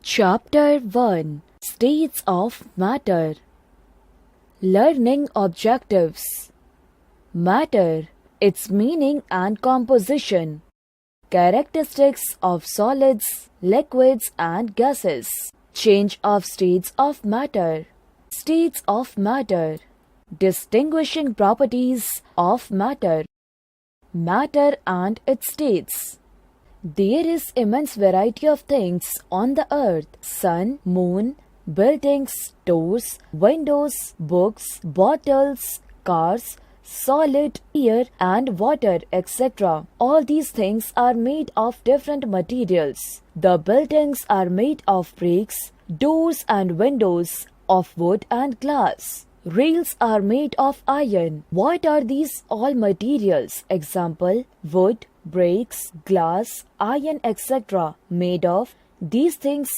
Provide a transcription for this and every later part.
Chapter 1 States of Matter. Learning Objectives. Matter, its meaning and composition. Characteristics of solids, liquids and gases. Change of states of matter. States of matter. Distinguishing properties of matter. Matter and its states. There is immense variety of things on the earth: sun, moon, buildings, doors, windows, books, bottles, cars, solid, air and water, etc. All these things are made of different materials. The buildings are made of bricks, doors and windows of wood and glass. Rails are made of iron. What are these all materials? Example: wood, bricks, glass, iron, etc. made of. These things,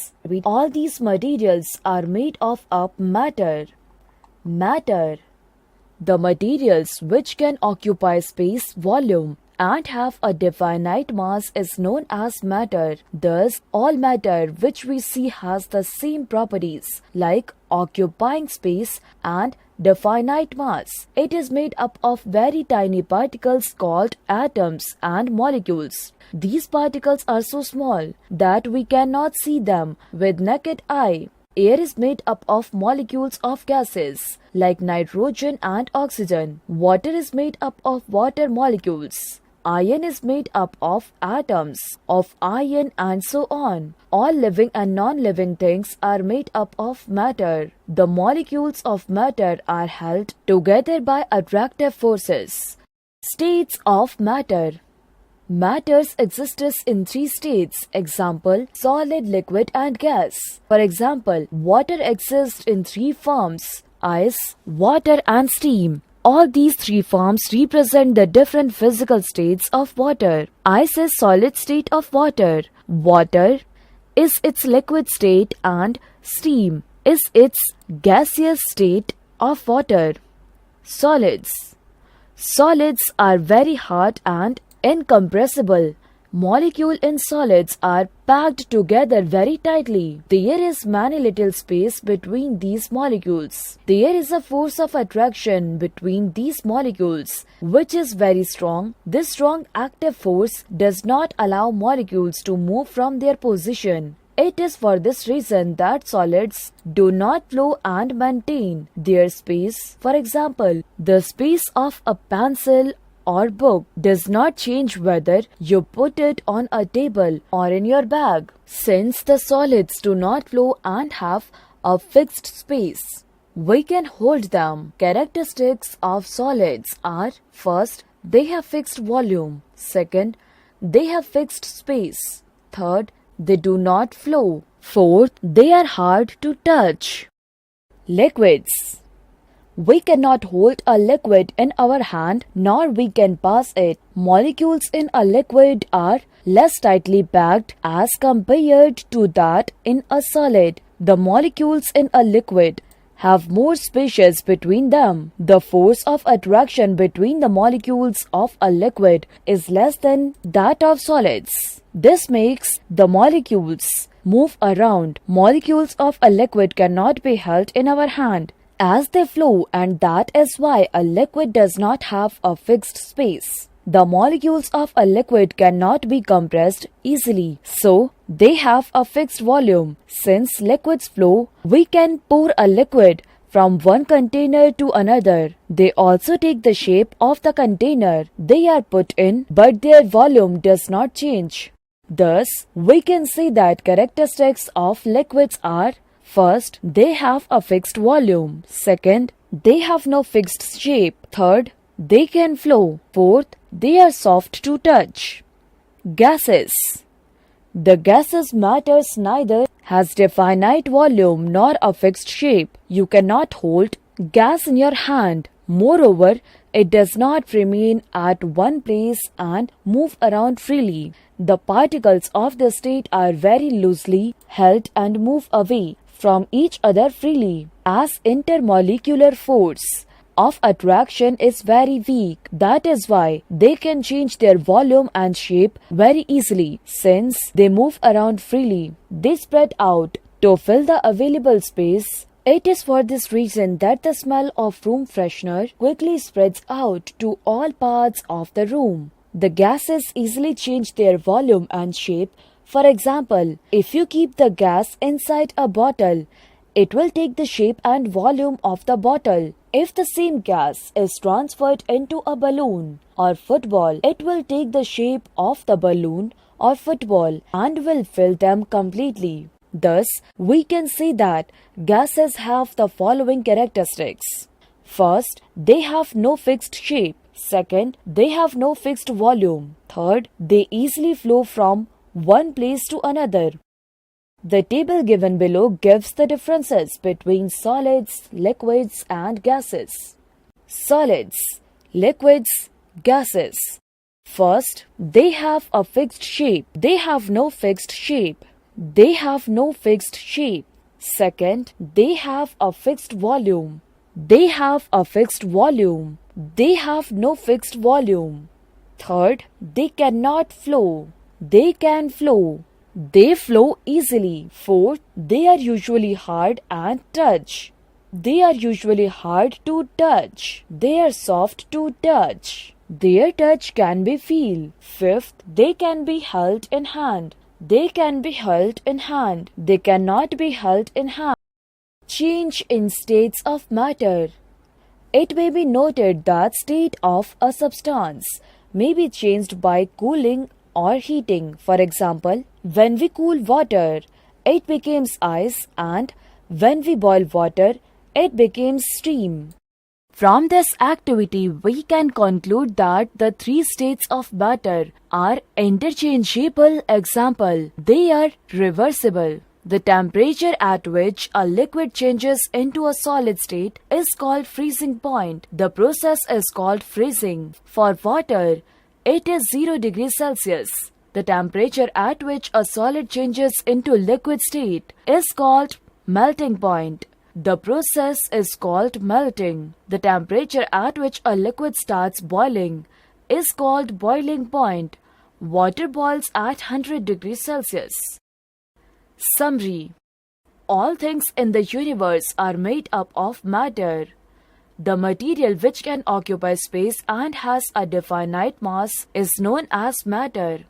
all these materials are made of matter. Matter. The materials which can occupy space, volume, and have a definite mass is known as matter. Thus, all matter which we see has the same properties, like occupying space and definite mass. It is made up of very tiny particles called atoms and molecules. These particles are so small that we cannot see them with naked eye. Air is made up of molecules of gases like nitrogen and oxygen. Water is made up of water molecules. Iron is made up of atoms of iron and so on. All living and non-living things are made up of matter. The molecules of matter are held together by attractive forces. States of matter. Matters exists in 3 states. Example: solid, liquid and gas. For example, water exists in 3 forms: ice, water and steam. All these 3 forms represent the different physical states of water. Ice is solid state of water. Water is its liquid state and steam is its gaseous state of water. Solids. Solids are very hard and incompressible. Molecules in solids are packed together very tightly. There is many little space between these molecules. There is a force of attraction between these molecules, which is very strong. This strong active force does not allow molecules to move from their position. It is for this reason that solids do not flow and maintain their space. For example, the space of a pencil or book does not change whether you put it on a table or in your bag, since the solids do not flow and have a fixed space. We can hold them. Characteristics of solids are: first, they have fixed volume; second, they have fixed space; third, they do not flow; fourth, they are hard to touch. Liquids. We cannot hold a liquid in our hand, nor we can pass it. Molecules in a liquid are less tightly packed as compared to that in a solid. The molecules in a liquid have more spaces between them. The force of attraction between the molecules of a liquid is less than that of solids. This makes the molecules move around. Molecules of a liquid cannot be held in our hand as they flow, and that is why a liquid does not have a fixed space. The molecules of a liquid cannot be compressed easily, so they have a fixed volume. Since liquids flow, we can pour a liquid from one container to another. They also take the shape of the container they are put in, but their volume does not change. Thus, we can say that characteristics of liquids are: first, they have a fixed volume; second, they have no fixed shape; third, they can flow; fourth, they are soft to touch. Gases. The gaseous matters neither has definite volume nor a fixed shape. You cannot hold gas in your hand. Moreover, it does not remain at one place and move around freely. The particles of the state are very loosely held and move away from each other freely as intermolecular force of attraction is very weak. That is why they can change their volume and shape very easily. Since they move around freely, they spread out to fill the available space. It is for this reason that the smell of room freshener quickly spreads out to all parts of the room. The gases easily change their volume and shape. For example, if you keep the gas inside a bottle, it will take the shape and volume of the bottle. If the same gas is transferred into a balloon or football, it will take the shape of the balloon or football and will fill them completely. Thus, we can say that gases have the following characteristics. First, they have no fixed shape. Second, they have no fixed volume. Third, they easily flow from one place to another. The table given below gives the differences between solids, liquids and gases. Solids, liquids, gases. First, they have a fixed shape. They have no fixed shape. They have no fixed shape. Second, they have a fixed volume. They have a fixed volume. They have no fixed volume. Third, they cannot flow. They can flow. They flow easily. Fourth, they are usually hard and touch. They are usually hard to touch. They are soft to touch. Their touch can be feel. Fifth, they can be held in hand. They can be held in hand. They cannot be held in hand. Change in states of matter. It may be noted that state of a substance may be changed by cooling or heating. For example, when we cool water, it becomes ice, and when we boil water, it becomes steam. From this activity, we can conclude that the three states of matter are interchangeable. Example, they are reversible. The temperature at which a liquid changes into a solid state is called freezing point. The process is called freezing. For water, it is 0 degrees Celsius. The temperature at which a solid changes into liquid state is called melting point. The process is called melting. The temperature at which a liquid starts boiling is called boiling point. Water boils at 100 degrees Celsius. Summary: all things in the universe are made up of matter. The material which can occupy space and has a definite mass is known as matter.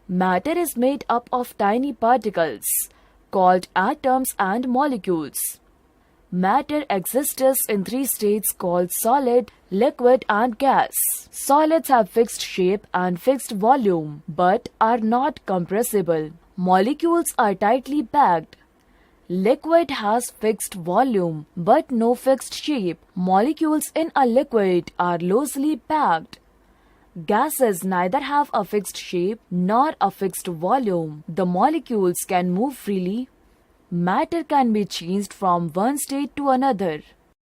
Matter is made up of tiny particles called atoms and molecules. Matter exists in three states called solid, liquid and gas. Solids have fixed shape and fixed volume but are not compressible. Molecules are tightly packed. Liquid has fixed volume but no fixed shape. Molecules in a liquid are loosely packed. Gases neither have a fixed shape nor a fixed volume. The molecules can move freely. Matter can be changed from one state to another.